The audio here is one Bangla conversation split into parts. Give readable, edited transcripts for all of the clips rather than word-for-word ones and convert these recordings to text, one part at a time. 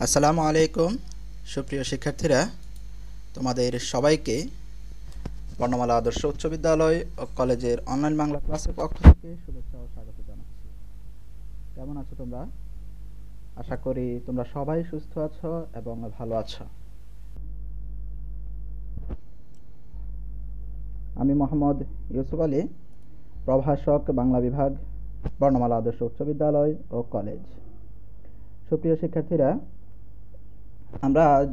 আসসালামু আলাইকুম সুপ্রিয় শিক্ষার্থীরা, তোমাদের সবাইকে বর্ণমালা আদর্শ উচ্চ বিদ্যালয় ও কলেজের অনলাইন বাংলা ক্লাসের পক্ষ থেকে শুভেচ্ছা ও স্বাগত জানাচ্ছি। কেমন আছো তোমরা? আশা করি তোমরা সবাই সুস্থ আছো এবং ভালো আছো। আমি মোহাম্মদ ইউসুফ আলী, প্রভাষক, বাংলা বিভাগ, বর্ণমালা আদর্শ উচ্চ বিদ্যালয় ও কলেজ। সুপ্রিয় শিক্ষার্থীরা, আমরা আজ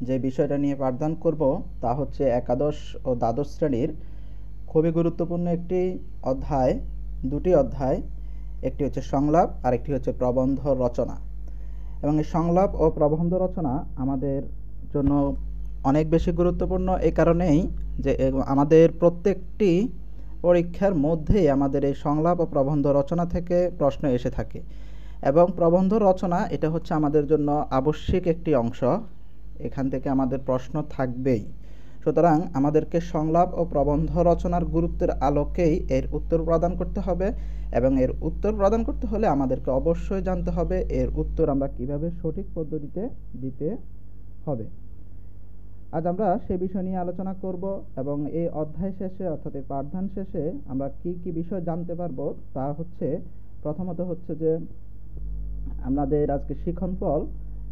যে বিষয়টা নিয়ে পাঠদান করব তা হচ্ছে একাদশ ও দ্বাদশ শ্রেণীর খুবই গুরুত্বপূর্ণ একটি অধ্যায়, দুটি অধ্যায়। একটি হচ্ছে সংলাপ আর একটি হচ্ছে প্রবন্ধ রচনা। এবং এই সংলাপ ও প্রবন্ধ রচনা আমাদের জন্য অনেক বেশি গুরুত্বপূর্ণ এই কারণেই যে আমাদের প্রত্যেকটি পরীক্ষার মধ্যেই আমাদের এই সংলাপ ও প্রবন্ধ রচনা থেকে প্রশ্ন এসে থাকে। এবং প্রবন্ধ রচনা এটা হচ্ছে আমাদের জন্য আবশ্যিক একটি অংশ, এখান থেকে আমাদের প্রশ্ন থাকবেই। সুতরাং আমাদেরকে সংলাপ ও প্রবন্ধ রচনার গুরুত্বের আলোকেই এর উত্তর প্রদান করতে হবে, এবং এর উত্তর প্রদান করতে হলে আমাদেরকে অবশ্যই জানতে হবে এর উত্তর আমরা কিভাবে সঠিক পদ্ধতিতে দিতে হবে। আজ আমরা সে বিষয় নিয়ে আলোচনা করব, এবং এই অধ্যায় শেষে অর্থাৎ এই পাঠদান শেষে আমরা কি কি বিষয় জানতে পারবো তা হচ্ছে, প্রথমত হচ্ছে যে আমাদের আজকে শিক্ষণফল,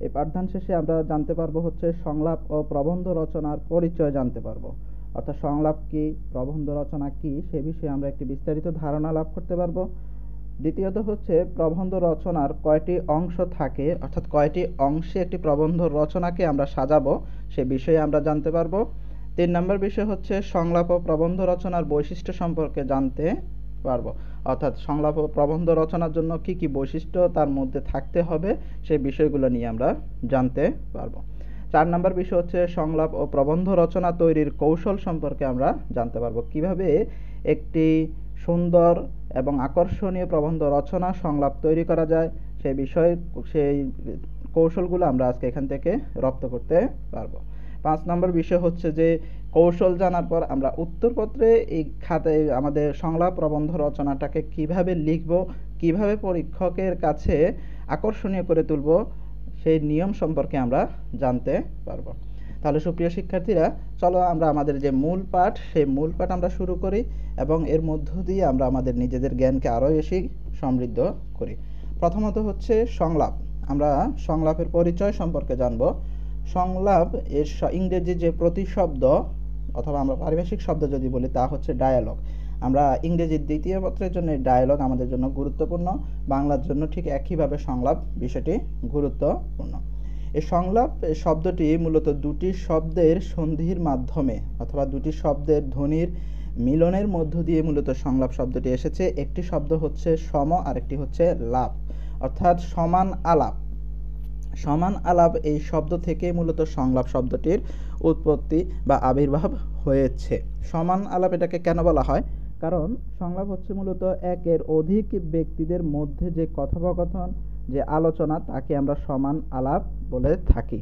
এই পাঠদান শেষে আমরা জানতে পারবো হচ্ছে সংলাপ ও প্রবন্ধ রচনার পরিচয় জানতে পারবো। অর্থাৎ সংলাপ কি, প্রবন্ধ রচনা কি, সে বিষয়ে আমরা একটি বিস্তারিত ধারণা লাভ করতে পারবো। দ্বিতীয়ত হচ্ছে প্রবন্ধ রচনার কয়টি অংশ থাকে, অর্থাৎ কয়টি অংশে একটি প্রবন্ধ রচনাকে আমরা সাজাবো, সে বিষয়ে আমরা জানতে পারবো। 3 নম্বর বিষয় হচ্ছে সংলাপ ও প্রবন্ধ রচনার বৈশিষ্ট্য সম্পর্কে জানতে পারবো, অর্থাৎ সংলাপ ও প্রবন্ধ রচনার জন্য কি কি বৈশিষ্ট্য তার মধ্যে থাকতে হবে সেই বিষয়গুলো নিয়ে আমরা জানতে পারবো। 4 নম্বর বিষয় হচ্ছে সংলাপ ও প্রবন্ধ রচনা তৈরির কৌশল সম্পর্কে আমরা জানতে পারবো, কিভাবে একটি সুন্দর এবং আকর্ষণীয় প্রবন্ধ রচনা সংলাপ তৈরি করা যায় সেই বিষয়ে, সেই কৌশলগুলো আমরা আজকে এখান থেকে রপ্ত করতে পারবো। 5 নম্বর বিষয় হচ্ছে যে কৌশল জানার পর আমরা উত্তরপত্রে এই খাতায় আমাদের সংলাপ প্রবন্ধ রচনাটাকে কিভাবে লিখব, কিভাবে পরীক্ষকের কাছে আকর্ষণীয় করে তুলব, সেই নিয়ম সম্পর্কে আমরা জানতে পারবো। তাহলে সুপ্রিয় শিক্ষার্থীরা, চলো আমরা আমাদের যে মূল পাঠ, সেই মূল পাঠ আমরা শুরু করি, এবং এর মধ্য দিয়ে আমরা আমাদের নিজেদের জ্ঞানকে আরও বেশি সমৃদ্ধ করি। প্রথমত হচ্ছে সংলাপ। আমরা সংলাপের পরিচয় সম্পর্কে জানব। সংলাপ এর ইংরেজি যে প্রতিশব্দ অথবা আমরা পারিভাষিক শব্দ যদি বলি তা হচ্ছে ডায়ালগ। আমরা ইংরেজির দ্বিতীয় পত্রের জন্য ডায়ালগ আমাদের জন্য গুরুত্বপূর্ণ, বাংলার জন্য ঠিক একইভাবে সংলাপ বিষয়টি গুরুত্বপূর্ণ। এই সংলাপ শব্দটি মূলত দুটি শব্দের সন্ধির মাধ্যমে অথবা দুটি শব্দের ধ্বনির মিলনের মধ্য দিয়ে মূলত সংলাপ শব্দটি এসেছে। একটি শব্দ হচ্ছে সম আর একটি হচ্ছে লাপ, অর্থাৎ সমান আলাপ। সমান আলাপ এই শব্দ থেকে মূলত সংলাপ শব্দটির উৎপত্তি বা আবির্ভাব হয়েছে। সমান আলাপ এটাকে কেন বলা হয়? কারণ সংলাপ হচ্ছে মূলত একের অধিক ব্যক্তিদের মধ্যে যে কথোপকথন, যে আলোচনা, তাকে আমরা সমান আলাপ বলে থাকি।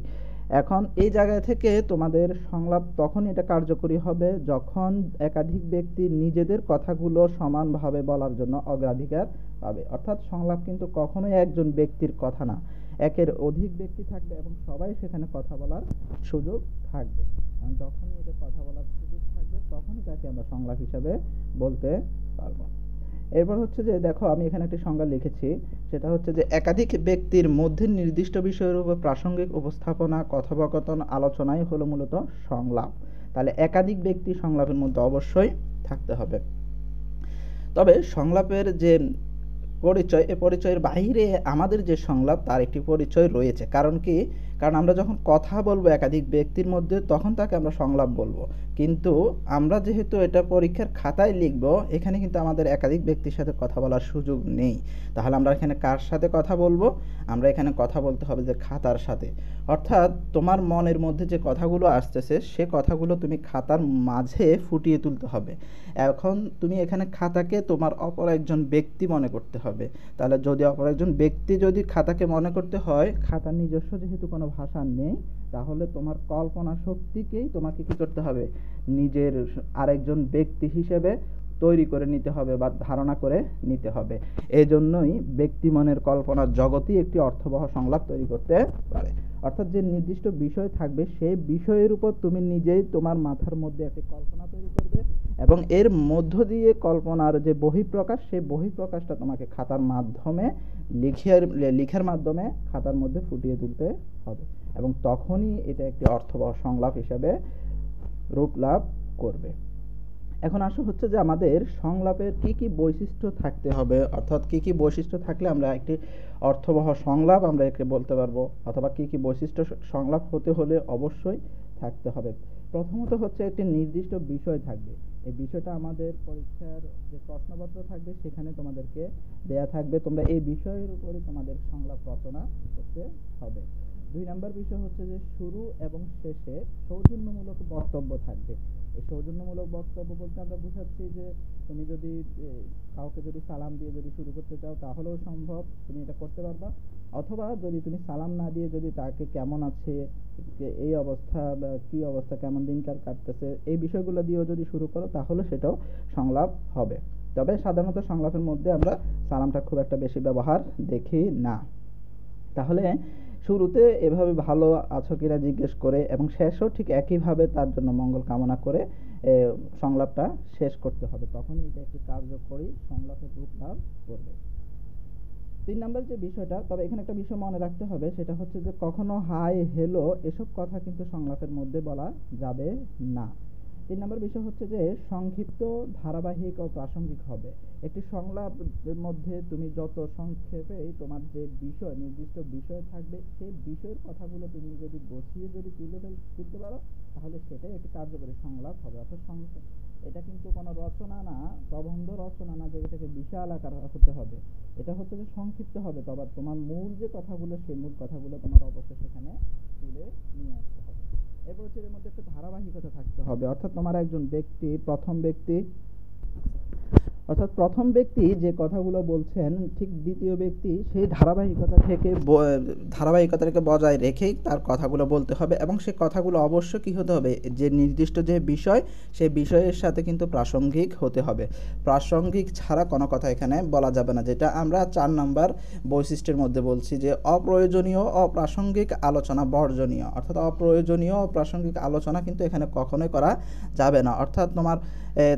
এখন এই জায়গা থেকে তোমাদের সংলাপ তখন এটা কার্যকরী হবে যখন একাধিক ব্যক্তি নিজেদের কথাগুলো সমানভাবে বলার জন্য অগ্রাধিকার পাবে। অর্থাৎ সংলাপ কিন্তু কখনোই একজন ব্যক্তির কথা না, একের অধিক ব্যক্তি থাকবে এবং সবাই সেখানে কথা বলার সুযোগ থাকবে। যখনই এদের কথা বলার সুযোগ থাকবে তখনই তাকে আমরা সংলাপ হিসাবে বলতে পারবো। এরপর হচ্ছে যে দেখো, আমি এখানে একটি সংজ্ঞা লিখেছি, সেটা হচ্ছে যে একাধিক ব্যক্তির মধ্যে নির্দিষ্ট বিষয়ের উপর প্রাসঙ্গিক উপস্থাপনা, কথোপকথন, আলোচনাই হলো মূলত সংলাপ। তাহলে একাধিক ব্যক্তি সংলাপের মধ্যে অবশ্যই থাকতে হবে। তবে সংলাপের যে পরিচয়, এ পরিচয়ের বাইরে আমাদের যে সংলাপ তার একটি পরিচয় রয়েছে। কারণ কি? কারণ আমরা যখন কথা বলবো একাধিক ব্যক্তির মধ্যে তখন তাকে আমরা সংলাপ বলবো, কিন্তু আমরা যেহেতু এটা পরীক্ষার খাতায় লিখব, এখানে কিন্তু আমাদের একাধিক ব্যক্তির সাথে কথা বলার সুযোগ নেই। তাহলে আমরা এখানে কার সাথে কথা বলবো? আমরা এখানে কথা বলতে হবে যে খাতার সাথে। অর্থাৎ তোমার মনের মধ্যে যে কথাগুলো আসতেছে সে কথাগুলো তুমি খাতার মাঝে ফুটিয়ে তুলতে হবে। এখন তুমি এখানে খাতাকে তোমার অপর একজন ব্যক্তি মনে করতে হবে। তাহলে যদি অপর একজন ব্যক্তি যদি খাতাকে মনে করতে হয়, খাতার নিজস্ব যেহেতু কোনো ভাষা নেই, তাহলে তোমার কল্পনা শক্তিকেই তোমাকে কি করতে হবে? নিজের আরেকজন ব্যক্তি হিসেবে তৈরি করে নিতে হবে বা ধারণা করে নিতে হবে। এই জন্যই ব্যক্তি মনের কল্পনার জগতই একটি অর্থবহ সংলাপ তৈরি করতে পারে। অর্থাৎ যে নির্দিষ্ট বিষয় থাকবে সেই বিষয়ের উপর তুমি নিজেই তোমার মাথার মধ্যে একটি কল্পনা তৈরি করবে এবং এর মধ্য দিয়ে কল্পনার যে বহিঃপ্রকাশ, সেই বহিঃপ্রকাশটা তোমাকে খাতার মাধ্যমে লিখার মাধ্যমে খাতার মধ্যে ফুটিয়ে তুলতে হবে এবং তখনই এটা একটি অর্থবহ সংলাপ হিসেবে রূপ লাভ করবে। এখন আসো হচ্ছে যে আমাদের সংলাপের কি কি বৈশিষ্ট্য থাকতে হবে, অর্থাৎ কি কি বৈশিষ্ট্য থাকলে আমরা একটি অর্থবহ সংলাপ আমরা একে বলতে পারবো, অথবা কি কি বৈশিষ্ট্য সংলাপ হতে হলে অবশ্যই থাকতে হবে। প্রথমত হচ্ছে একটি নির্দিষ্ট বিষয় থাকবে। এই বিষয়টা আমাদের পরীক্ষার যে প্রশ্নপত্র থাকবে সেখানে তোমাদেরকে দেয়া থাকবে, তোমরা এই বিষয়ের উপরে তোমাদের সংলাপ রচনা করতে হবে। 2 নম্বর বিষয় হচ্ছে যে শুরু এবং শেষে সৌজন্যমূলক বক্তব্য থাকবে। এই সৌজন্যমূলক বক্তব্য বলতে আমরা বুঝাচ্ছি যে তুমি যদি কাউকে যদি সালাম দিয়ে যদি শুরু করতে চাও তাহলেও সম্ভব, তুমি এটা করতে পারবা। অথবা যদি তুমি সালাম না দিয়ে যদি তাকে কেমন আছে, এই অবস্থা বা কি অবস্থা, কেমন দিনকাল কাটতেছে, এই বিষয়গুলো দিয়েও যদি শুরু করো তাহলে সেটাও সংলাপ হবে। তবে সাধারণত সংলাপের মধ্যে আমরা সালামটা খুব একটা বেশি ব্যবহার দেখি না। তাহলে শুরুতে এভাবে ভালো আছো কিনা জিজ্ঞেস করে এবং শেষও ঠিক একইভাবে তার জন্য মঙ্গল কামনা করে সংলাপটা শেষ করতে হবে, তখনই এটা একটি কার্যকরী সংলাপের রূপ লাভ করবে। 3 নম্বর যে বিষয়টা, তবে এখানে একটা বিষয় মনে রাখতে হবে, সেটা হচ্ছে যে কখনো হাই হেলো এসব কথা কিন্তু সংলাপের মধ্যে বলা যাবে না। 3 নম্বর বিষয় হচ্ছে যে সংক্ষিপ্ত, ধারাবাহিক ও প্রাসঙ্গিক হবে। একটি সংলাপের মধ্যে তুমি যত সংক্ষেপে তোমার যে বিষয়, নির্দিষ্ট বিষয় থাকবে, সেই বিষয়ের কথাগুলো তুমি যদি গুছিয়ে যদি তুলতে পারো তাহলে সেটাই একটি কার্যকরী সংলাপ হবে। অর্থাৎ এটা কিন্তু কোনো রচনা না, প্রবন্ধ রচনা না যে এটাকে বিশাল আকার হতে হবে, এটা হচ্ছে যে সংক্ষিপ্ত হবে। তবে তোমার মূল যে কথাগুলো, সেই মূল কথাগুলো তোমার অবশ্যই সেখানে তুলে নিয়ে আসতে হবে। এরপর হচ্ছে এর মধ্যে একটা ধারাবাহিকতা থাকতে হবে, অর্থাৎ তোমার একজন ব্যক্তি, প্রথম ব্যক্তি যে কথাগুলো বলছেন ঠিক দ্বিতীয় ব্যক্তি সেই ধারাবাহিকতাকে বজায় রেখেই তার কথাগুলো বলতে হবে এবং সেই কথাগুলো অবশ্য কি হতে হবে, যে নির্দিষ্ট যে বিষয় সেই বিষয়ের সাথে কিন্তু প্রাসঙ্গিক হতে হবে। প্রাসঙ্গিক ছাড়া কোনো কথা এখানে বলা যাবে না, যেটা আমরা 4 নম্বর বৈশিষ্ট্যের মধ্যে বলছি যে অপ্রয়োজনীয় অপ্রাসঙ্গিক আলোচনা বর্জনীয়। অর্থাৎ অপ্রয়োজনীয় অপ্রাসঙ্গিক আলোচনা কিন্তু এখানে কখনোই করা যাবে না। অর্থাৎ তোমার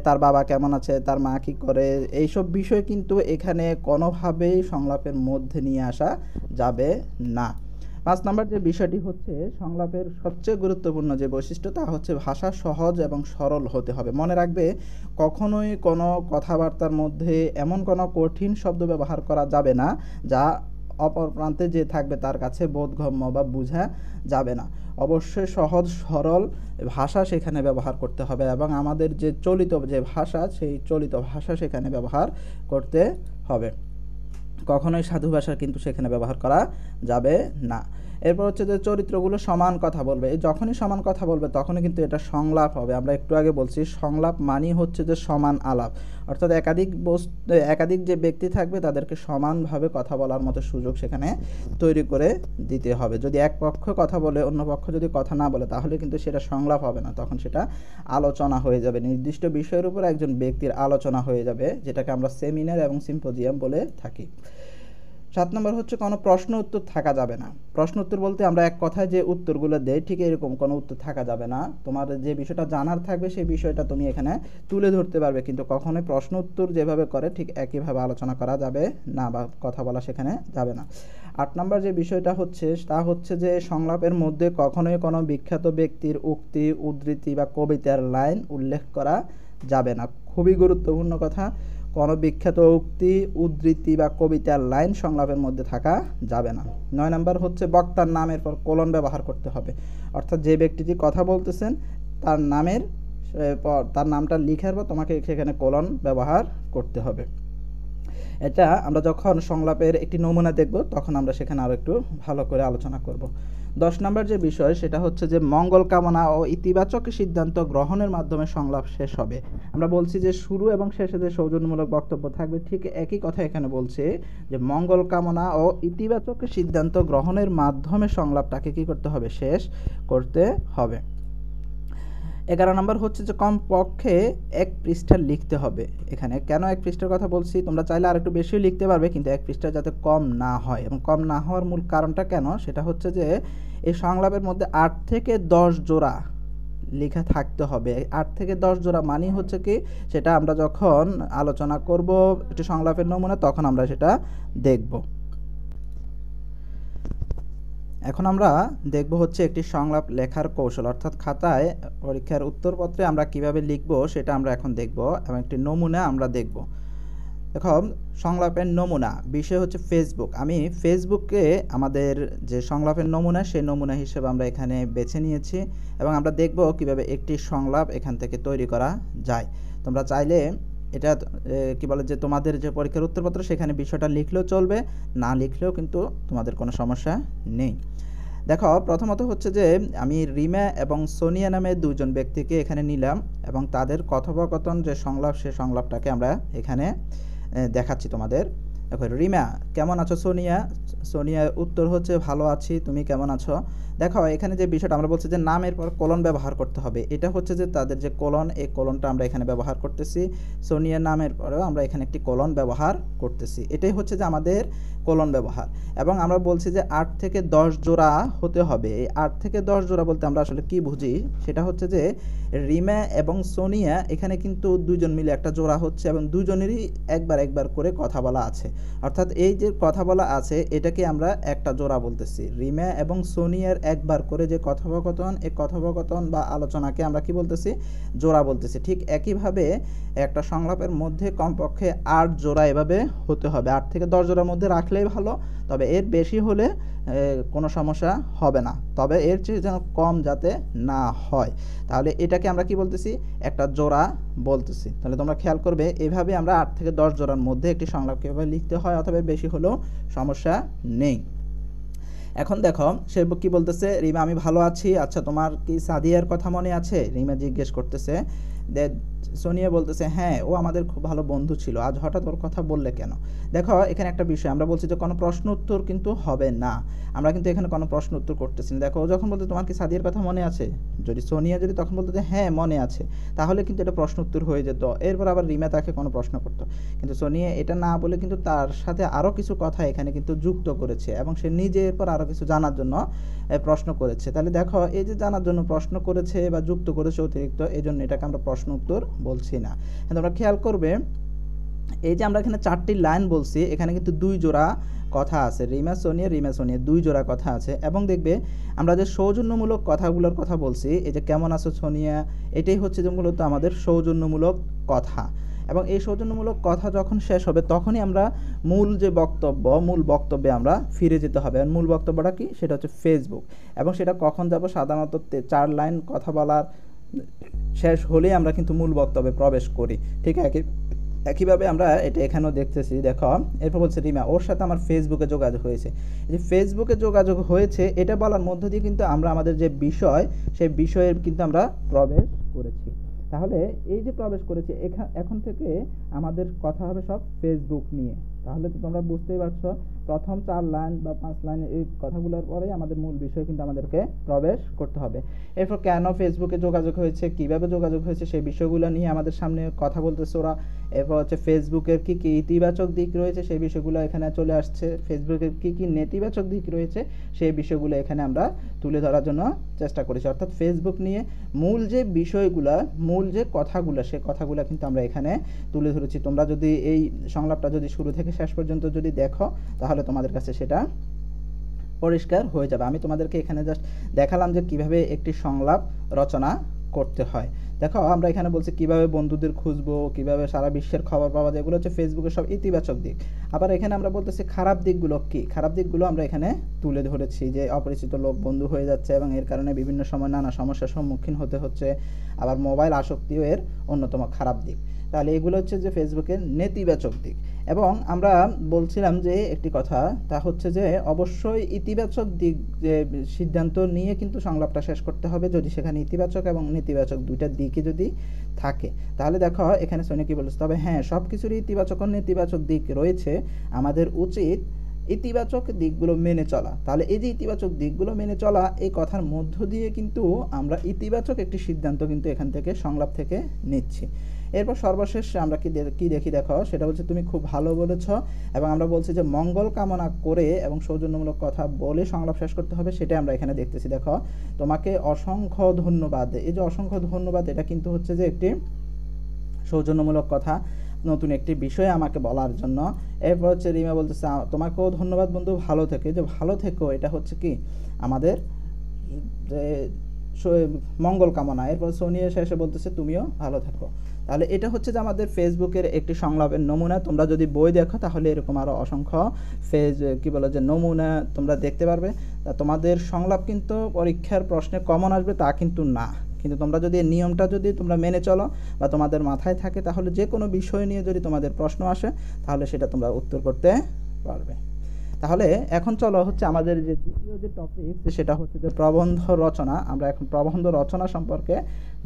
তার বাবা কেমন আছে, তার মা কি করে, এইসব বিষয় কিন্তু এখানে কোনোভাবেই সংলাপের মধ্যে নিয়ে আসা যাবে না। 5 নম্বর যে বিষয়টি হচ্ছে সংলাপের সবচেয়ে গুরুত্বপূর্ণ যে বৈশিষ্ট্য, তা হচ্ছে ভাষা সহজ এবং সরল হতে হবে। মনে রাখবে, কখনোই কোনো কথাবার্তার মধ্যে এমন কোনো কঠিন শব্দ ব্যবহার করা যাবে না যা অপর প্রান্তে যে থাকবে তার কাছে বোধগম্য বা বোঝা যাবে না। অবশ্যই সহজ সরল ভাষা সেখানে ব্যবহার করতে হবে এবং আমাদের যে চলিত যে ভাষা, সেই চলিত ভাষা সেখানে ব্যবহার করতে হবে। কখনোই সাধু ভাষা কিন্তু সেখানে ব্যবহার করা যাবে না। এরপর হচ্ছে যে চরিত্রগুলো সমান কথা বলবে। যখনই সমান কথা বলবে তখনই কিন্তু এটা সংলাপ হবে। আমরা একটু আগে বলছি সংলাপ মানেই হচ্ছে যে সমান আলাপ, অর্থাৎ একাধিক যে ব্যক্তি থাকবে তাদেরকে সমানভাবে কথা বলার মতো সুযোগ সেখানে তৈরি করে দিতে হবে। যদি এক পক্ষ কথা বলে অন্য পক্ষ যদি কথা না বলে তাহলে কিন্তু সেটা সংলাপ হবে না, তখন সেটা আলোচনা হয়ে যাবে। নির্দিষ্ট বিষয়ের উপর একজন ব্যক্তির আলোচনা হয়ে যাবে, যেটাকে আমরা সেমিনার এবং সিম্পোজিয়াম বলে থাকি। 7 নম্বর হচ্ছে কোনো প্রশ্ন উত্তর থাকা যাবে না। প্রশ্ন উত্তর বলতে আমরা এক কথায় যে উত্তরগুলো দেই ঠিক এরকম কোনো উত্তর থাকা যাবে না। তোমার যে বিষয়টা জানার থাকবে সেই বিষয়টা তুমি এখানে তুলে ধরতে পারবে, কিন্তু কখনোই প্রশ্ন উত্তর যেভাবে করে ঠিক একইভাবে আলোচনা করা যাবে না বা কথা বলা সেখানে যাবে না। 8 নম্বর যে বিষয়টা হচ্ছে তা হচ্ছে যে সংলাপের মধ্যে কখনোই কোনো বিখ্যাত ব্যক্তির উক্তি, উদ্ধৃতি বা কবিতার লাইন উল্লেখ করা যাবে না। খুবই গুরুত্বপূর্ণ কথা, কোনো বিখ্যাত উক্তি, উদ্ধৃতি বা কবিতার লাইন সংলাপের মধ্যে থাকা যাবে না। 9 নম্বর হচ্ছে বক্তার নামের পর কোলন ব্যবহার করতে হবে, অর্থাৎ যে ব্যক্তিটি কথা বলতেছেন তার নামটা লিখার পর তোমাকে সেখানে কোলন ব্যবহার করতে হবে। এটা আমরা যখন সংলাপের একটি নমুনা দেখব তখন আমরা সেখানে আরও একটু ভালো করে আলোচনা করব। 10 নম্বর যে বিষয় সেটা হচ্ছে যে মঙ্গল কামনা ও ইতিবাচক সিদ্ধান্ত গ্রহণের মাধ্যমে সংলাপ শেষ হবে। আমরা বলছি যে শুরু এবং শেষে যে সৌজন্যমূলক বক্তব্য থাকবে ঠিক একই কথা এখানে বলছে যে মঙ্গল কামনা ও ইতিবাচক সিদ্ধান্ত গ্রহণের মাধ্যমে সংলাপটাকে কি করতে হবে, শেষ করতে হবে। 11 নম্বর হচ্ছে যে কমপক্ষে 1 পৃষ্ঠা লিখতে হবে। এখানে কেন 1 পৃষ্ঠার কথা বলছি, তোমরা চাইলে আর একটু বেশিও লিখতে পারবে, কিন্তু 1 পৃষ্ঠা যাতে কম না হয়। এবং কম না হওয়ার মূল কারণটা কেন, সেটা হচ্ছে যে এই সংলাপের মধ্যে 8 থেকে 10 জোড়া লেখা থাকতে হবে। 8 থেকে 10 জোড়া মানে হচ্ছে কি, সেটা আমরা যখন আলোচনা করব একটি সংলাপের নমুনা, তখন আমরা সেটা দেখব। এখন আমরা দেখব হচ্ছে একটি সংলাপ লেখার কৌশল, অর্থাৎ খাতায় পরীক্ষার উত্তরপত্রে আমরা কিভাবে লিখব সেটা আমরা এখন দেখব, এবং একটি নমুনা আমরা দেখব। দেখো, সংলাপের নমুনা বিষয় হচ্ছে ফেসবুক। আমি ফেসবুকে আমাদের যে সংলাপের নমুনা, সেই নমুনা হিসেবে আমরা এখানে বেছে নিয়েছি, এবং আমরা দেখব কিভাবে একটি সংলাপ এখান থেকে তৈরি করা যায়। তোমরা চাইলে এটা কি বলে যে তোমাদের যে পরীক্ষার উত্তরপত্র, সেখানে বিষয়টা লিখলেও চলবে, না লিখলেও কিন্তু তোমাদের কোনো সমস্যা নেই। দেখো, প্রথমত হচ্ছে যে আমি রিমা এবং সোনিয়া নামে দুজন ব্যক্তিকে এখানে নিলাম, এবং তাদের কথোপকথন যে সংলাপ, সে সংলাপটাকে আমরা এখানে দেখাচ্ছি তোমাদের। দেখো, রিমা, কেমন আছো সোনিয়া? সোনিয়া উত্তর হচ্ছে, ভালো আছি, তুমি কেমন আছো? দেখো, এখানে যে বিষয়টা আমরা বলছি যে নামের পর কোলন ব্যবহার করতে হবে, এটা হচ্ছে যে তাদের যে কোলন, এই কোলনটা আমরা এখানে ব্যবহার করতেছি। সোনিয়ার নামের পরেও আমরা এখানে একটি কোলন ব্যবহার করতেছি, এটাই হচ্ছে যে আমাদের কোলন ব্যবহার। এবং আমরা বলছি যে 8 থেকে 10 জোড়া হতে হবে। এই 8 থেকে 10 জোড়া বলতে আমরা আসলে কি বুঝি, সেটা হচ্ছে যে রিমা এবং সোনিয়া এখানে কিন্তু দুজন মিলে একটা জোড়া হচ্ছে, এবং দুজনেরই একবার একবার করে কথা বলা আছে। অর্থাৎ এই যে কথা বলা আছে, এটাকে আমরা একটা জোড়া বলতেছি। রিমা এবং সোনিয়ার একবার করে যে কথোপকথন, এই কথোপকথন বা আলোচনাকে আমরা কি বলতেছি, জোড়া বলতেছি। ঠিক একইভাবে একটা সংলাপের মধ্যে কমপক্ষে 8 জোড়া এভাবে হতে হবে। 8 থেকে 10 জোড়ার মধ্যে রাখলেই ভালো, তবে এর বেশি হলে কোনো সমস্যা হবে না, তবে এর চেয়ে যেন কম যাতে না হয়। তাহলে এটাকে আমরা কি বলতেছি, একটা জোড়া বলতেছি। তাহলে তোমরা খেয়াল করবে, এইভাবে আমরা 8 থেকে 10 জোড়ার মধ্যে একটি সংলাপ কীভাবে লিখতে হয়, অথবা বেশি হলেও সমস্যা নেই। এখন দেখো, সে কি বলতেছে, রিমা, আমি ভালো আছি, আচ্ছা তোমার কি সাদিয়ার কথা মনে আছে? রিমা জিজ্ঞেস করতেছে। সোনিয়া বলতেছে, হ্যাঁ, ও আমাদের খুব ভালো বন্ধু ছিল, আজ হঠাৎ ওর কথা বললে কেন? দেখো, এখানে একটা বিষয়, আমরা বলছি যে কোনো প্রশ্ন উত্তর কিন্তু হবে না, আমরা কিন্তু এখানে কোনো প্রশ্ন উত্তর করতেছি না। দেখো, ও যখন বলতে তোমার কি সাদিয়ার কথা মনে আছে, যদি সোনিয়া যদি তখন বলতো যে হ্যাঁ মনে আছে, তাহলে কিন্তু এটা প্রশ্ন উত্তর হয়ে যেত। এরপর আবার রিমা তাকে কোনো প্রশ্ন করতো, কিন্তু সোনিয়া এটা না বলে কিন্তু তার সাথে আরও কিছু কথা এখানে কিন্তু যুক্ত করেছে, এবং সে নিজে এরপর আরও কিছু জানার জন্য প্রশ্ন করেছে। তাহলে দেখো, এই যে জানার জন্য প্রশ্ন করেছে বা যুক্ত করেছে অতিরিক্ত, এই জন্য এটাকে আমরা প্রশ্ন উত্তর বলছি না। তোমরা খেয়াল করবে, এই যে আমরা এখানে 4টি লাইন বলছি, এখানে কিন্তু 2 জোড়া কথা আছে, রিমা সোনিয়া 2 জোড়া কথা আছে। এবং দেখবে, আমরা যে সৌজন্যমূলক কথাগুলোর কথা বলছি, এই যে কেমন আছো সোনিয়া, এটাই হচ্ছে যে মূলত আমাদের সৌজন্যমূলক কথা। এবং এই সৌজন্যমূলক কথা যখন শেষ হবে, তখনই আমরা মূল বক্তব্যে আমরা ফিরে যেতে হবে। আর মূল বক্তব্যটা কি, সেটা হচ্ছে ফেসবুক। এবং সেটা কখন যাব, সাধারণত 4 লাইন কথা বলার শেষ হলেই আমরা কিন্তু মূল বক্তব্যে প্রবেশ করি। ঠিক একইভাবে আমরা এটা এখানেও দেখতেছি। দেখো, এরপর বলছে, রিমা, ওর সাথে আমার ফেসবুকে যোগাযোগ হয়েছে। এই যে ফেসবুকে যোগাযোগ হয়েছে, এটা বলার মধ্য দিয়ে কিন্তু আমরা আমাদের যে বিষয়, সেই বিষয়ের কিন্তু আমরা প্রবেশ করেছি। তাহলে এই যে প্রবেশ করেছি, এখন থেকে আমাদের কথা হবে সব ফেসবুক নিয়ে। তাহলে তো তোমরা বুঝতেই পারছো, প্রথম 4 লাইন বা 5 লাইন এই কথাগুলোর পরে আমাদের মূল বিষয় কিন্তু আমাদেরকে প্রবেশ করতে হবে। এরপর কেন ফেসবুকে যোগাযোগ হয়েছে, কিভাবে যোগাযোগ হয়েছে, সেই বিষয়গুলো নিয়ে আমাদের সামনে কথা বলতেছে ওরা। এরপর হচ্ছে ফেসবুকের কি কি ইতিবাচক দিক রয়েছে, সেই বিষয়গুলো এখানে চলে আসছে। ফেসবুকের কি কি নেতিবাচক দিক রয়েছে, সেই বিষয়গুলো এখানে আমরা তুলে ধরার জন্য চেষ্টা করেছি। অর্থাৎ ফেসবুক নিয়ে মূল যে বিষয়গুলো, মূল যে কথাগুলো, সেই কথাগুলো কিন্তু আমরা এখানে তুলে ধরেছি। তোমরা যদি এই সংলাপটা যদি শুরু থেকে শেষ পর্যন্ত যদি দেখো, তাহলে তোমাদের কাছে সেটা পরিষ্কার হয়ে যাবে। আমি তোমাদেরকে এখানে জাস্ট দেখালাম যে কিভাবে একটি সংলাপ রচনা করতে হয়। দেখো, আমরা এখানে বলছি কিভাবে বন্ধুদের খুঁজবো, কিভাবে সারা বিশ্বের খবর পাওয়া যায়, এগুলো হচ্ছে ফেসবুকের সব ইতিবাচক দিক। আবার এখানে আমরা বলতেছি খারাপ দিকগুলো কি, খারাপ দিকগুলো আমরা এখানে তুলে ধরেছি, যে অপরিচিত লোক বন্ধু হয়ে যাচ্ছে, এবং এর কারণে বিভিন্ন সময় নানা সমস্যার সম্মুখীন হতে হচ্ছে। আবার মোবাইল আসক্তিও এর অন্যতম খারাপ দিক। তাহলে এগুলো হচ্ছে যে ফেসবুকের নেতিবাচক দিক। এবং আমরা বলছিলাম যে একটি কথা, তা হচ্ছে যে অবশ্যই ইতিবাচক দিক যে সিদ্ধান্ত নিয়ে কিন্তু সংলাপটা শেষ করতে হবে, যদি সেখানে ইতিবাচক এবং নেতিবাচক দুইটা দিকই যদি থাকে। তাহলে দেখো, এখানে সোনিয়া কি বলছে, তবে হ্যাঁ, সব কিছুরই ইতিবাচক ও নেতিবাচক দিক রয়েছে, আমাদের উচিত ইতিবাচক দিকগুলো মেনে চলা। তাহলে এই যে ইতিবাচক দিকগুলো মেনে চলা, এই কথার মধ্য দিয়ে কিন্তু আমরা ইতিবাচক একটি সিদ্ধান্ত কিন্তু এখান থেকে সংলাপ থেকে নিচ্ছি। এরপর সর্বশেষ আমরা কি দেখি দেখো, সেটা হচ্ছে তুমি খুব ভালো বলেছ, এবং আমরা বলছি যে মঙ্গল কামনা করে এবং সৌজন্যমূলক কথা বলে সংলাপ শেষ করতে হবে, সেটাই আমরা এখানে দেখতেছি। দেখো, তোমাকে অসংখ্য ধন্যবাদ। এই যে অসংখ্য ধন্যবাদ, এটা কিন্তু হচ্ছে যে একটি সৌজন্যমূলক কথা, নতুন একটি বিষয় আমাকে বলার জন্য। এরপর হচ্ছে রিমা বলতেছে তোমাকেও ধন্যবাদ বন্ধু, ভালো থেকে, যে ভালো থেকো এটা হচ্ছে কি আমাদের যে মঙ্গল কামনা। এরপর সোনিয়া শেষে বলতেছে তুমিও ভালো থাকো। তাহলে এটা হচ্ছে যে আমাদের ফেসবুকের একটি সংলাপের নমুনা। তোমরা যদি বই দেখো তাহলে এরকম আরও অসংখ্য কি বলে যে নমুনা তোমরা দেখতে পারবে। তা তোমাদের সংলাপ কিন্তু পরীক্ষার প্রশ্নে কমন আসবে তা কিন্তু না, কিন্তু তোমরা যদি নিয়মটা যদি তোমরা মেনে চলো বা তোমাদের মাথায় থাকে, তাহলে যে কোনো বিষয় নিয়ে যদি তোমাদের প্রশ্ন আসে তাহলে সেটা তোমরা উত্তর করতে পারবে। তাহলে এখন চলো হচ্ছে আমাদের যে দ্বিতীয় যে টপিক, সেটা হচ্ছে যে প্রবন্ধ রচনা। আমরা এখন প্রবন্ধ রচনা সম্পর্কে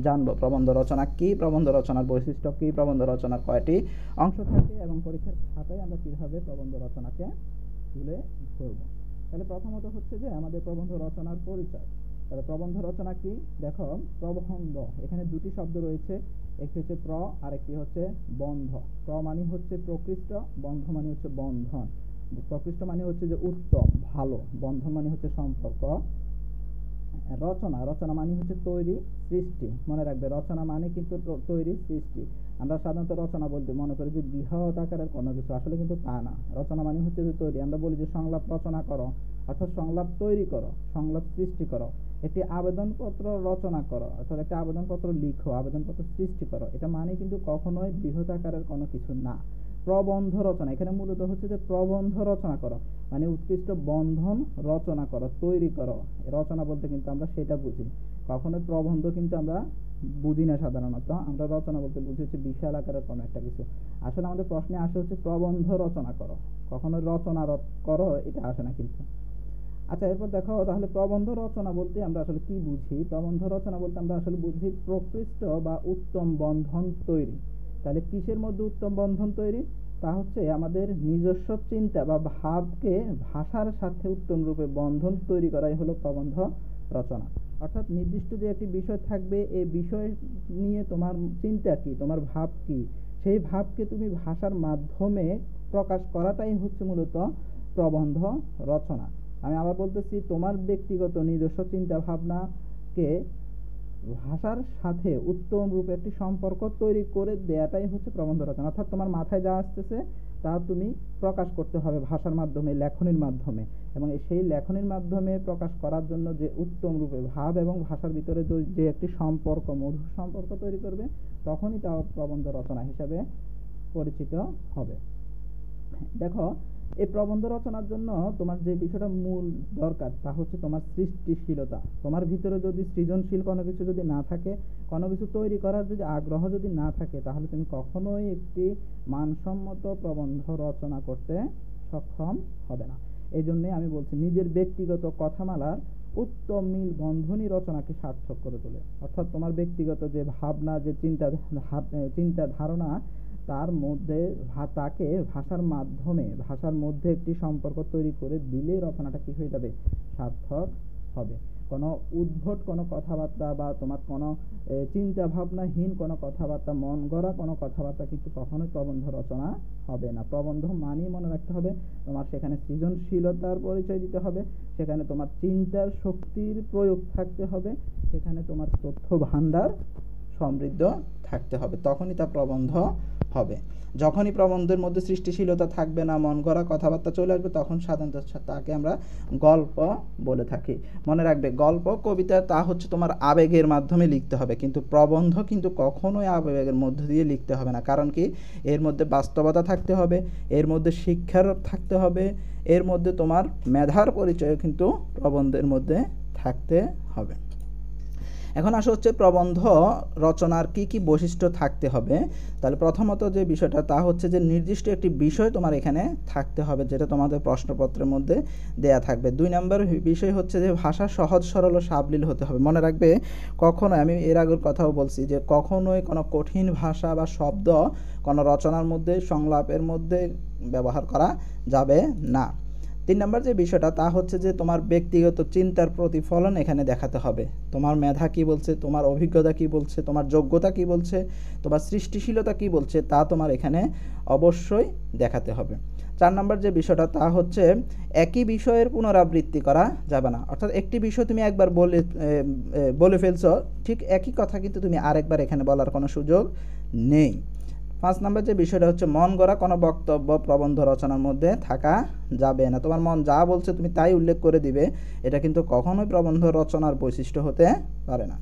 জানবো। প্রবন্ধ রচনা কি, প্রবন্ধ রচনার বৈশিষ্ট্য কি, প্রবন্ধ রচনার কয়টি অংশ থাকে, এবং পরীক্ষার খাতায় আমরা কীভাবে প্রবন্ধ রচনাকে তুলে ধরব। তাহলে প্রথমত হচ্ছে যে আমাদের প্রবন্ধ রচনার পরিচয়। তাহলে প্রবন্ধ রচনা কি, দেখো প্রবন্ধ, এখানে দুটি শব্দ রয়েছে, একটি হচ্ছে প্র আর একটি হচ্ছে বন্ধ। প্র মানে হচ্ছে প্রকৃষ্ট, বন্ধ মানে হচ্ছে বন্ধন। প্রকৃষ্ট মানে হচ্ছে যে উত্তম, ভালো, বন্ধন মানে হচ্ছে সম্পর্ক। রচনা, রচনা মানে হচ্ছে তৈরি, সৃষ্টি। মনে রাখবে, রচনা মানে কিন্তু তৈরি, সৃষ্টি। আমরা সাধারণত রচনা বলতে মনে করি যে বৃহৎ আকারের কোনো কিছু, আসলে কিন্তু তা না। রচনা মানে হচ্ছে যে তৈরি। আমরা বলি যে সংলাপ রচনা করো, অর্থাৎ সংলাপ তৈরি করো, সংলাপ সৃষ্টি করো। একটি আবেদনপত্র রচনা করো, অর্থাৎ একটা আবেদনপত্র লিখো, আবেদনপত্র সৃষ্টি করো। এটা মানে কিন্তু কখনোই বৃহৎ আকারের কোনো কিছু না। প্রবন্ধ রচনা, এখানে মূলত হচ্ছে যে প্রবন্ধ রচনা করো মানে উৎকৃষ্ট বন্ধন রচনা করো, তৈরি করো। রচনা বলতে কিন্তু আমরা সেটা বুঝি, কখনোই প্রবন্ধ কিন্তু আমরা বুঝি না। সাধারণত আমরা রচনা বলতে বুঝি হচ্ছে বিশাল আকারের কোনো একটা কিছু। আসলে আমাদের প্রশ্নে আসে হচ্ছে প্রবন্ধ রচনা করো, কখনো রচনা করো এটা আসে না কিন্তু। আচ্ছা, এরপর দেখো তাহলে প্রবন্ধ রচনা বলতে আমরা আসলে কি বুঝি। প্রবন্ধ রচনা বলতে আমরা আসলে বুঝি প্রকৃষ্ট বা উত্তম বন্ধন তৈরি। তাহলে কিসের মধ্যে উত্তম বন্ধন তৈরি, তা হচ্ছে আমাদের নিজস্ব চিন্তা বা ভাবকে ভাষার সাথে উত্তম রূপে বন্ধন তৈরি করাই হলো প্রবন্ধ রচনা। অর্থাৎ নির্দিষ্ট যে একটি বিষয় থাকবে, এই বিষয় নিয়ে তোমার চিন্তা কি, তোমার ভাব কি, সেই ভাবকে তুমি ভাষার মাধ্যমে প্রকাশ করাটাই হচ্ছে মূলত প্রবন্ধ রচনা। আমি আবার বলতেছি, তোমার ব্যক্তিগত নিজস্ব চিন্তা ভাবনাকে ভাষার সাথে উত্তম রূপে একটি সম্পর্ক তৈরি করে দেয়াটাই হচ্ছে প্রবন্ধ রচনা। অর্থাৎ তোমার মাথায় যা আসতেছে তা তুমি প্রকাশ করতে হবে ভাষার মাধ্যমে, লেখনীর মাধ্যমে, এবং সেই লেখনীর মাধ্যমে প্রকাশ করার জন্য যে উত্তম রূপে ভাব এবং ভাষার ভিতরে যে একটি সম্পর্ক, মধুর সম্পর্ক তৈরি করবে, তখনই তা প্রবন্ধ রচনা হিসাবে পরিচিত হবে। দেখো, এই প্রবন্ধ রচনার জন্য তোমার যে বিষয়টা মূল দরকার তা হচ্ছে তোমার সৃষ্টিশীলতা। তোমার ভিতরে যদি সৃজনশীল কোনো কিছু যদি না থাকে, কোনো কিছু তৈরি করার যদি আগ্রহ যদি না থাকে, তাহলে তুমি কখনোই একটি মানসম্মত প্রবন্ধ রচনা করতে সক্ষম হবে না। এই জন্যে আমি বলছি, নিজের ব্যক্তিগত কথামালার উত্তম মিল বন্ধনী রচনাকে সার্থক করে তোলে। অর্থাৎ তোমার ব্যক্তিগত যে ভাবনা, যে চিন্তা ধারণা, তার মধ্যে তাকে ভাষার মাধ্যমে, ভাষার মধ্যে একটি সম্পর্ক তৈরি করে দিলে রচনাটা কি হয়ে যাবে, সার্থক হবে। কোনো উদ্ভট কোনো কথাবার্তা বা তোমার কোনো চিন্তা ভাবনাহীন কোনো কথাবার্তা, মন গড়া কোনো কথাবার্তা কিন্তু কখনোই প্রবন্ধ রচনা হবে না। প্রবন্ধ মানেই মনে রাখতে হবে তোমার সেখানে সৃজনশীলতার পরিচয় দিতে হবে, সেখানে তোমার চিন্তার শক্তির প্রয়োগ থাকতে হবে, সেখানে তোমার তথ্য ভাণ্ডার সমৃদ্ধ থাকতে হবে, তখনই তা প্রবন্ধ হবে। যখনই প্রবন্ধের মধ্যে সৃষ্টিশীলতা থাকবে না, মন গড়া কথাবার্তা চলে আসবে, তখন সাধারণত তাকে আমরা গল্প বলে থাকি। মনে রাখবে, গল্প, কবিতা তা হচ্ছে তোমার আবেগের মাধ্যমে লিখতে হবে, কিন্তু প্রবন্ধ কিন্তু কখনোই আবেগের মধ্য দিয়ে লিখতে হবে না। কারণ কি, এর মধ্যে বাস্তবতা থাকতে হবে, এর মধ্যে শিক্ষার থাকতে হবে, এর মধ্যে তোমার মেধার পরিচয় কিন্তু প্রবন্ধের মধ্যে থাকতে হবে। এখন আসা হচ্ছে প্রবন্ধ রচনার কি কি বৈশিষ্ট্য থাকতে হবে। তাহলে প্রথমত যে বিষয়টা তা হচ্ছে যে নির্দিষ্ট একটি বিষয় তোমার এখানে থাকতে হবে, যেটা তোমাদের প্রশ্নপত্রের মধ্যে দেয়া থাকবে। 2 নম্বর বিষয় হচ্ছে যে ভাষা সহজ সরল ও সাবলীল হতে হবে। মনে রাখবে, কখনোই, আমি এর আগের কথাও বলছি যে কখনোই কোনো কঠিন ভাষা বা শব্দ কোনো রচনার মধ্যে, সংলাপের মধ্যে ব্যবহার করা যাবে না। 3 নম্বর যে বিষয়টা তা হচ্ছে যে তোমার ব্যক্তিগত চিন্তার প্রতিফলন এখানে দেখাতে হবে। তোমার মেধা কি বলছে, তোমার অভিজ্ঞতা কি বলছে, তোমার যোগ্যতা কি বলছে, তোমার সৃষ্টিশীলতা কি বলছে তা তোমার এখানে অবশ্যই দেখাতে হবে। 4 নম্বর যে বিষয়টা তা হচ্ছে একই বিষয়ের পুনরাবৃত্তি করা যাবে না। অর্থাৎ একটি বিষয় তুমি একবার বলে ফেলছো, ঠিক একই কথা কিন্তু তুমি আরেকবার এখানে বলার কোনো সুযোগ নেই। 5 নম্বর যে বিষয়টা হচ্ছে মন গড়া কোনো বক্তব্য প্রবন্ধ রচনার মধ্যে থাকা যাবে না। তোমার মন যা বলছে তুমি তাই উল্লেখ করে দিবে, এটা কিন্তু কখনোই প্রবন্ধ রচনার বৈশিষ্ট্য হতে পারে না।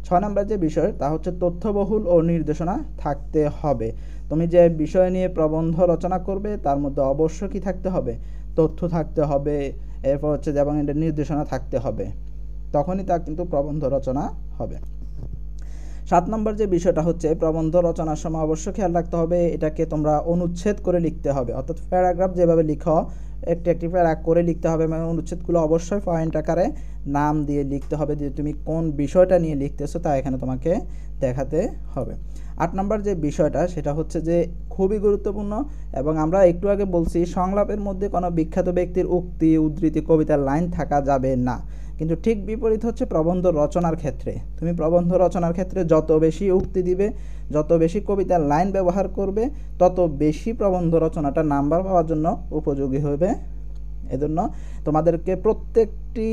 6 নম্বর যে বিষয় তা হচ্ছে তথ্যবহুল ও নির্দেশনা থাকতে হবে। তুমি যে বিষয় নিয়ে প্রবন্ধ রচনা করবে তার মধ্যে অবশ্য কি থাকতে হবে, তথ্য থাকতে হবে, এরপর হচ্ছে যেমন এটা নির্দেশনা থাকতে হবে, তখনই তা কিন্তু প্রবন্ধ রচনা হবে। 7 নম্বর যে বিষয়টা হচ্ছে প্রবন্ধ রচনার সময় অবশ্য খেয়াল রাখতে হবে এটাকে তোমরা অনুচ্ছেদ করে লিখতে হবে। অর্থাৎ প্যারাগ্রাফ যেভাবে লিখো একটি একটি প্যারাগ্রাফ করে লিখতে হবে, মানে অনুচ্ছেদগুলো অবশ্যই পয়েন্ট আকারে নাম দিয়ে লিখতে হবে যে তুমি কোন বিষয়টা নিয়ে লিখতেছো তা এখানে তোমাকে দেখাতে হবে। 8 নম্বর যে বিষয়টা সেটা হচ্ছে যে খুবই গুরুত্বপূর্ণ, এবং আমরা একটু আগে বলছি সংলাপের মধ্যে কোনো বিখ্যাত ব্যক্তির উক্তি, উদ্ধৃতি, কবিতার লাইন থাকা যাবে না। কিন্তু ঠিক বিপরীত হচ্ছে প্রবন্ধ রচনার ক্ষেত্রে। তুমি প্রবন্ধ রচনার ক্ষেত্রে যত বেশি উক্তি দিবে, যত বেশি কবিতার লাইন ব্যবহার করবে, তত বেশি প্রবন্ধ রচনাটা নাম্বার পাওয়ার জন্য উপযোগী হবে। এজন্য তোমাদেরকে প্রত্যেকটি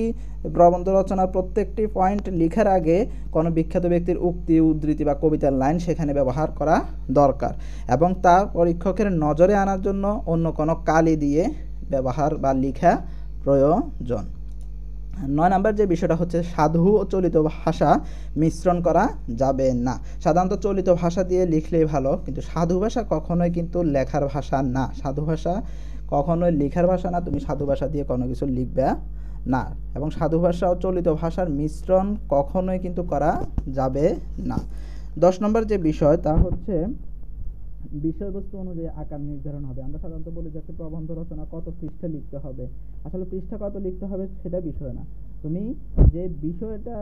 প্রবন্ধ রচনার প্রত্যেকটি পয়েন্ট লেখার আগে কোনো বিখ্যাত ব্যক্তির উক্তি, উদ্ধৃতি বা কবিতার লাইন সেখানে ব্যবহার করা দরকার, এবং তা পরীক্ষকের নজরে আনার জন্য অন্য কোনো কালি দিয়ে ব্যবহার বা লেখা প্রয়োজন। 9 নম্বর যে বিষয়টা হচ্ছে সাধু ও চলিত ভাষা মিশ্রণ করা যাবে না। সাধারণত চলিত ভাষা দিয়ে লিখলেই ভালো, কিন্তু সাধু ভাষা কখনোই কিন্তু লেখার ভাষা না। সাধু ভাষা কখনোই লেখার ভাষা না, তুমি সাধু ভাষা দিয়ে কোনো কিছু লিখবে না, এবং সাধু ভাষা ও চলিত ভাষার মিশ্রণ কখনোই কিন্তু করা যাবে না। 10 নম্বর যে বিষয় তা হচ্ছে বিষয়বস্তু অনুযায়ী আকার নির্ধারণ হবে। আমরা সাধারণত বলি যে একটা প্রবন্ধ রচনা কত পৃষ্ঠা লিখতে হবে, আসলে পৃষ্ঠা কত লিখতে হবে সেটা বিষয় না, তুমি যে বিষয়টা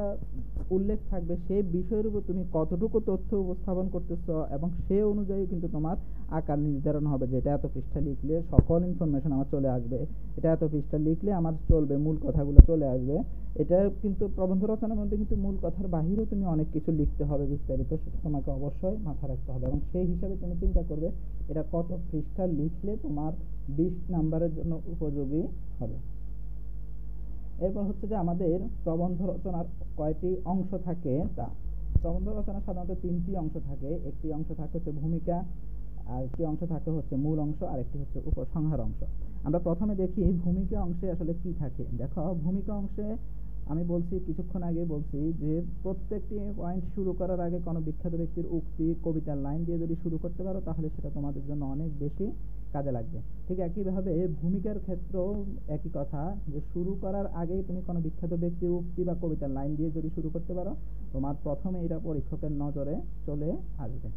উল্লেখ থাকবে সেই বিষয়ের উপর তুমি কতটুকু তথ্য উপস্থাপন করতেছ এবং সে অনুযায়ী কিন্তু তোমার আকার নির্ধারণ হবে, যে এটা এত পৃষ্ঠা লিখলে সকল ইনফরমেশন আমার চলে আসবে, এটা এত পৃষ্ঠা লিখলে আমার চলবে, মূল কথাগুলো চলে আসবে। এটা কিন্তু প্রবন্ধ রচনার মধ্যে কিন্তু মূল কথার বাহিরেও তুমি অনেক কিছু লিখতে হবে বিস্তারিত, সেটা তোমাকে অবশ্যই মাথায় রাখতে হবে, এবং সেই হিসাবে তুমি চিন্তা করবে এটা কত পৃষ্ঠা লিখলে তোমার 20 নাম্বারের জন্য উপযোগী হবে। এরপর হচ্ছে যে আমাদের প্রবন্ধ রচনার কয়টি অংশ থাকে তা। প্রবন্ধ রচনা সাধারণত 3টি অংশ থাকে। একটি অংশ থাকে হচ্ছে ভূমিকা, আর একটি অংশ থাকে হচ্ছে মূল অংশ, আর একটি হচ্ছে উপসংহার অংশ। আমরা প্রথমে দেখি ভূমিকা অংশে আসলে কি থাকে। দেখো ভূমিকা অংশে আমি বলছি, কিছুক্ষণ আগে বলছি যে প্রত্যেকটি পয়েন্ট শুরু করার আগে কোনো বিখ্যাত ব্যক্তির উক্তি, কবিতার লাইন দিয়ে যদি শুরু করতে পারো তাহলে সেটা তোমাদের জন্য অনেক বেশি কাজে লাগবে। ঠিক একইভাবে ভূমিকার ক্ষেত্রেও একই কথা, যে শুরু করার আগেই তুমি কোনো বিখ্যাত ব্যক্তির উক্তি বা কবিতার লাইন দিয়ে যদি শুরু করতে পারো তোমার প্রথমে এটা পরীক্ষকের নজরে চলে আসবে।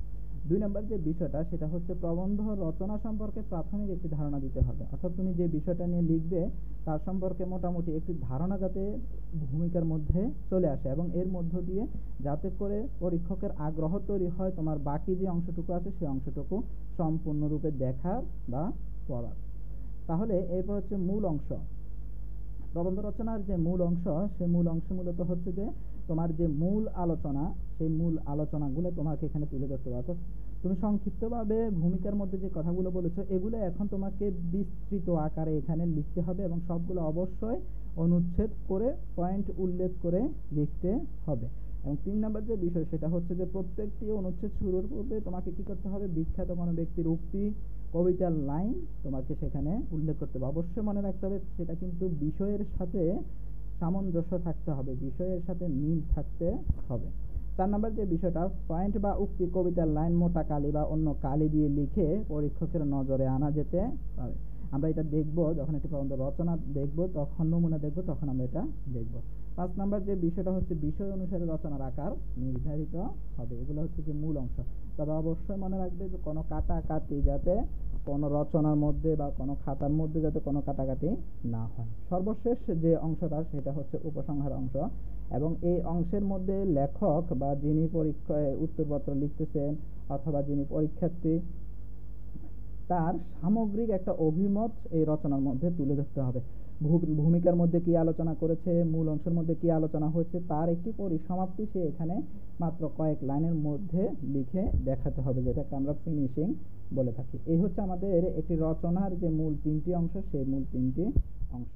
2 নম্বর যে বিষয়টা সেটা হচ্ছে প্রবন্ধ রচনা সম্পর্কে প্রাথমিক একটি ধারণা দিতে হবে। অর্থাৎ তুমি যে বিষয়টা নিয়ে লিখবে তার সম্পর্কে মোটামুটি একটি ধারণা যাতে ভূমিকার মধ্যে চলে আসে, এবং এর মধ্য দিয়ে যাতে করে পরীক্ষকের আগ্রহ তৈরি হয় তোমার বাকি যে অংশটুকু আছে সেই অংশটুকু সম্পূর্ণরূপে দেখার বা পড়ার। তাহলে এরপর হচ্ছে মূল অংশ। প্রবন্ধ রচনার যে মূল অংশ, সেই মূল অংশ মূলত হচ্ছে যে তোমার যে মূল আলোচনা, সেই মূল আলোচনাগুলো তোমাকে এখানে তুলে ধরতে হবে। অর্থাৎ তুমি সংক্ষিপ্তভাবে ভূমিকার মধ্যে যে কথাগুলো বলেছো এগুলো এখন তোমাকে বিস্তৃত আকারে এখানে লিখতে হবে, এবং সবগুলো অবশ্যই অনুচ্ছেদ করে পয়েন্ট উল্লেখ করে লিখতে হবে। এবং 3 নম্বর যে বিষয় সেটা হচ্ছে যে প্রত্যেকটি অনুচ্ছেদ শুরুর পূর্বে তোমাকে কি করতে হবে, বিখ্যাত কোনো ব্যক্তির উক্তি, কবিতার লাইন তোমাকে সেখানে উল্লেখ করতে হবে। অবশ্যই মনে রাখতে হবে সেটা কিন্তু বিষয়ের সাথে সামঞ্জস্য থাকতে হবে, বিষয়ের সাথে মিল থাকতে হবে। 4 নম্বর যে বিষয়টা, পয়েন্ট বা উক্তি, কবিতার লাইন মোটা কালি বা অন্য কালি দিয়ে লিখে পরীক্ষকের নজরে আনা যেতে পারে। আমরা এটা দেখব যখন একটি প্রবন্ধ রচনা দেখব, তখন নমুনা দেখব, তখন আমরা এটা দেখব। 5 নম্বর যে বিষয়টা হচ্ছে বিষয় অনুসারে রচনার আকার নির্ধারিত হবে। এগুলো হচ্ছে যে মূল অংশ। তবে অবশ্যই মনে রাখবে যে কোনো কাটাকাটি যাতে কোনো রচনার মধ্যে বা কোনো খাতার মধ্যে যাতে কোনো কাটাকাটি না হয়। সর্বশেষ যে অংশটা সেটা হচ্ছে উপসংহার অংশ, এবং এই অংশের মধ্যে লেখক বা যিনি পরীক্ষায় উত্তরপত্র লিখতেছেন অথবা যিনি পরীক্ষার্থী তার সামগ্রিক একটা অভিমত এই রচনার মধ্যে তুলে ধরতে হবে। ভূমিকার মধ্যে কি আলোচনা করেছে, মূল অংশের মধ্যে কি আলোচনা হয়েছে, তার একটি পরিসমাপ্তি সে এখানে মাত্র কয়েক লাইনের মধ্যে লিখে দেখাতে হবে, যেটাকে আমরা ফিনিশিং বলে থাকি। এই হচ্ছে আমাদের একটি রচনার যে মূল 3টি অংশ, সেই মূল 3টি অংশ।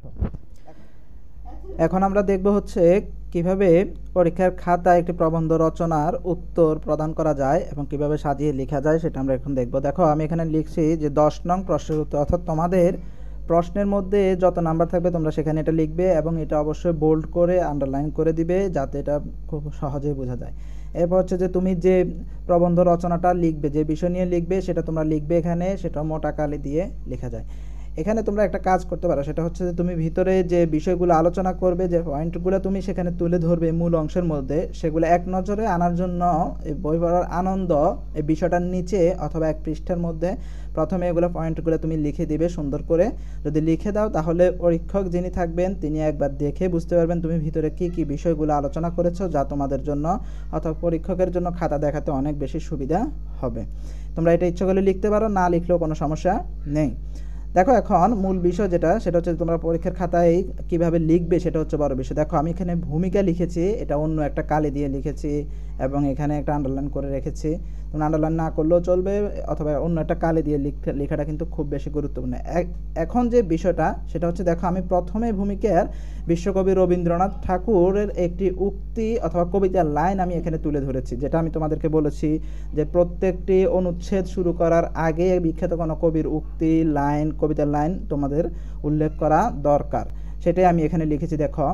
এখন আমরা দেখব হচ্ছে কিভাবে পরীক্ষার খাতায় একটি প্রবন্ধ রচনার উত্তর প্রদান করা যায় এবং কিভাবে সাজিয়ে লেখা যায়, সেটা আমরা এখন দেখব। দেখো, আমি এখানে লিখছি যে 10 নং প্রশ্নের উত্তর, অর্থাৎ তোমাদের প্রশ্নের মধ্যে যত নাম্বার থাকবে তোমরা সেখানে এটা লিখবে এবং এটা অবশ্যই বোল্ড করে আন্ডারলাইন করে দিবে, যাতে এটা খুব সহজেই বোঝা যায়। এরপর হচ্ছে যে তুমি যে প্রবন্ধ রচনাটা লিখবে, যে বিষয় নিয়ে লিখবে, সেটা তোমরা লিখবে এখানে, সেটা মোটা কালি দিয়ে লেখা যায়। এখানে তোমরা একটা কাজ করতে পারো, সেটা হচ্ছে যে তুমি ভিতরে যে বিষয়গুলো আলোচনা করবে, যে পয়েন্টগুলো তুমি সেখানে তুলে ধরবে মূল অংশের মধ্যে, সেগুলো এক নজরে আনার জন্য এই বই পড়ার আনন্দ এই বিষয়টার নিচে অথবা এক পৃষ্ঠার মধ্যে প্রথমে এগুলো পয়েন্টগুলো তুমি লিখে দিবে সুন্দর করে। যদি লিখে দাও তাহলে পরীক্ষক যিনি থাকবেন তিনি একবার দেখে বুঝতে পারবেন তুমি ভিতরে কি কি বিষয়গুলো আলোচনা করেছো, যা তোমাদের জন্য অথবা পরীক্ষকের জন্য খাতা দেখাতে অনেক বেশি সুবিধা হবে। তোমরা এটা ইচ্ছা করলে লিখতে পারো, না লিখলেও কোনো সমস্যা নেই। দেখো, এখন মূল বিষয় যেটা, সেটা হচ্ছে তোমরা পরীক্ষার খাতায় কিভাবে লিখবে, সেটা হচ্ছে বড় বিষয়। দেখো, আমি এখানে ভূমিকা লিখেছি, এটা অন্য একটা কালি দিয়ে লিখেছি এবং এখানে একটা আন্ডারলাইন করে রেখেছি। তোমরা আন্ডারলাইন না করলেও চলবে, অথবা অন্য একটা কালি দিয়ে লেখাটা কিন্তু খুব বেশি গুরুত্বপূর্ণ। এখন যে বিষয়টা, সেটা হচ্ছে দেখো, আমি প্রথমে ভূমিকার বিশ্বকবি রবীন্দ্রনাথ ঠাকুরের একটি উক্তি অথবা কবিতার লাইন আমি এখানে তুলে ধরেছি, যেটা আমি তোমাদেরকে বলেছি যে প্রত্যেকটি অনুচ্ছেদ শুরু করার আগে বিখ্যাত কোনো কবির উক্তি, লাইন, কবিতার লাইন তোমাদের উল্লেখ করা দরকার। সেটাই আমি এখানে লিখেছি। দেখো,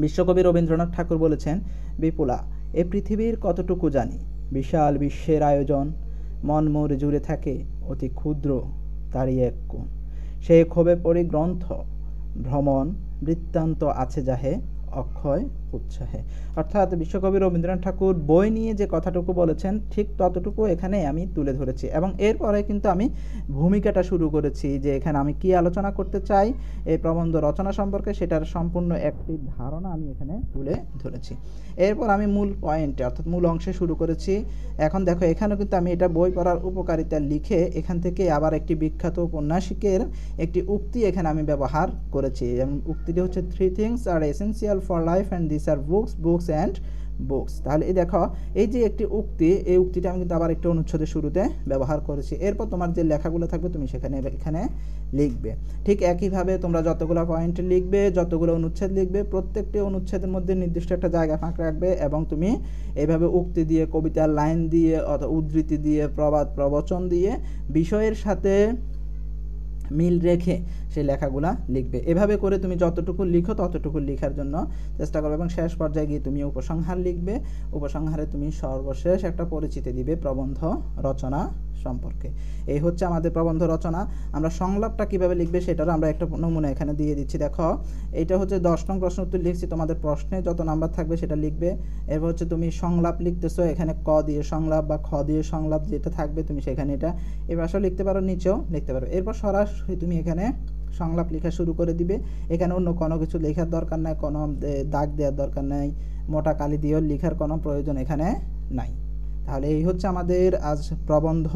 বিশ্বকবি রবীন্দ্রনাথ ঠাকুর বলেছেন, বিপুলা এ পৃথিবীর কতটুকু জানি, বিশাল বিশ্বের আয়োজন, মন মোর জুড়ে থাকে অতি ক্ষুদ্র তারই এক কোণ, সে ক্ষোভে পড়ি গ্রন্থ ভ্রমণ বৃত্তান্ত আছে যাহে অক্ষয় উৎসাহে। অর্থাৎ বিশ্বকবি রবীন্দ্রনাথ ঠাকুর বই নিয়ে যে কথাটুকু বলেছেন ঠিক ততটুকু এখানে আমি তুলে ধরেছি, এবং এরপরে কিন্তু আমি ভূমিকাটা শুরু করেছি, যে এখানে আমি কি আলোচনা করতে চাই এই প্রবন্ধ রচনা সম্পর্কে, সেটার সম্পূর্ণ একটি ধারণা আমি এখানে তুলে ধরেছি। এরপর আমি মূল পয়েন্টে অর্থাৎ মূল অংশে শুরু করেছি। এখন দেখো, এখানেও কিন্তু আমি এটা বই পড়ার উপকারিতা লিখে এখান থেকে আবার একটি বিখ্যাত উপন্যাসিকের একটি উক্তি এখানে আমি ব্যবহার করেছি, এবং উক্তিটি হচ্ছে 3 things are essential for life and these are books, books and books। তাহলে এই দেখো, এই যে একটি উক্তি, এই উক্তিটা আমি কিন্তু আবার একটা অনুচ্ছেদের শুরুতে ব্যবহার করেছি। এরপর তোমার যে লেখাগুলো থাকবে তুমি এখানে লিখবে। ঠিক একইভাবে তোমরা যতগুলো পয়েন্ট লিখবে, যতগুলো অনুচ্ছেদ লিখবে, প্রত্যেকটি অনুচ্ছেদের মধ্যে নির্দিষ্ট একটা জায়গা ফাঁক রাখবে, এবং তুমি এইভাবে উক্তি দিয়ে, কবিতার লাইন দিয়ে অথবা উদ্ধৃতি দিয়ে, প্রবাদ প্রবচন দিয়ে বিষয়ের সাথে মিল রেখে সেই লেখাগুলা লিখবে। এভাবে করে তুমি যতটুকু লিখো ততটুকু লেখার জন্য চেষ্টা করবে, এবং শেষ পর্যায়ে গিয়ে তুমি উপসংহার লিখবে। উপসংহারে তুমি সর্বশেষ একটা পরিচিতি দিবে প্রবন্ধ রচনা সম্পর্কে। এই হচ্ছে আমাদের প্রবন্ধ রচনা। আমরা সংলাপটা কিভাবে লিখবে সেটারও আমরা একটা নমুনা এখানে দিয়ে দিচ্ছি। দেখো, এইটা হচ্ছে 10 নং প্রশ্ন উত্তর লিখছি, তোমাদের প্রশ্নে যত নাম্বার থাকবে সেটা লিখবে। এরপর হচ্ছে তুমি সংলাপ লিখতেছো, এখানে ক দিয়ে সংলাপ বা খ দিয়ে সংলাপ যেটা থাকবে তুমি সেখানে এটা এই ভাষাও লিখতে পারো, নিচেও লিখতে পারো। এরপর সরাসরি তুমি এখানে সংলাপ লেখা শুরু করে দিবে। এখানে অন্য কোনো কিছু লেখার দরকার নাই, কোনো দাগ দেওয়ার দরকার নাই, মোটা কালি দিয়েও লেখার কোনো প্রয়োজন এখানে নাই। তাহলে এই হচ্ছে আমাদের আজ প্রবন্ধ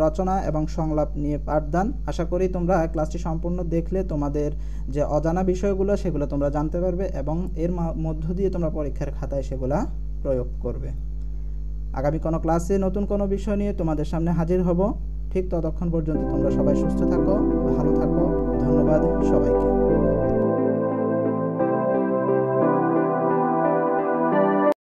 রচনা এবং সংলাপ নিয়ে পাঠদান। আশা করি তোমরা ক্লাসটি সম্পূর্ণ দেখলে তোমাদের যে অজানা বিষয়গুলো সেগুলো তোমরা জানতে পারবে, এবং এর মধ্য দিয়ে তোমরা পরীক্ষার খাতায় সেগুলা প্রয়োগ করবে। আগামী কোনো ক্লাসে নতুন কোনো বিষয় নিয়ে তোমাদের সামনে হাজির হব। ঠিক ততক্ষণ পর্যন্ত তোমরা সবাই সুস্থ থাকো, ভালো থাকো। ধন্যবাদ সবাইকে।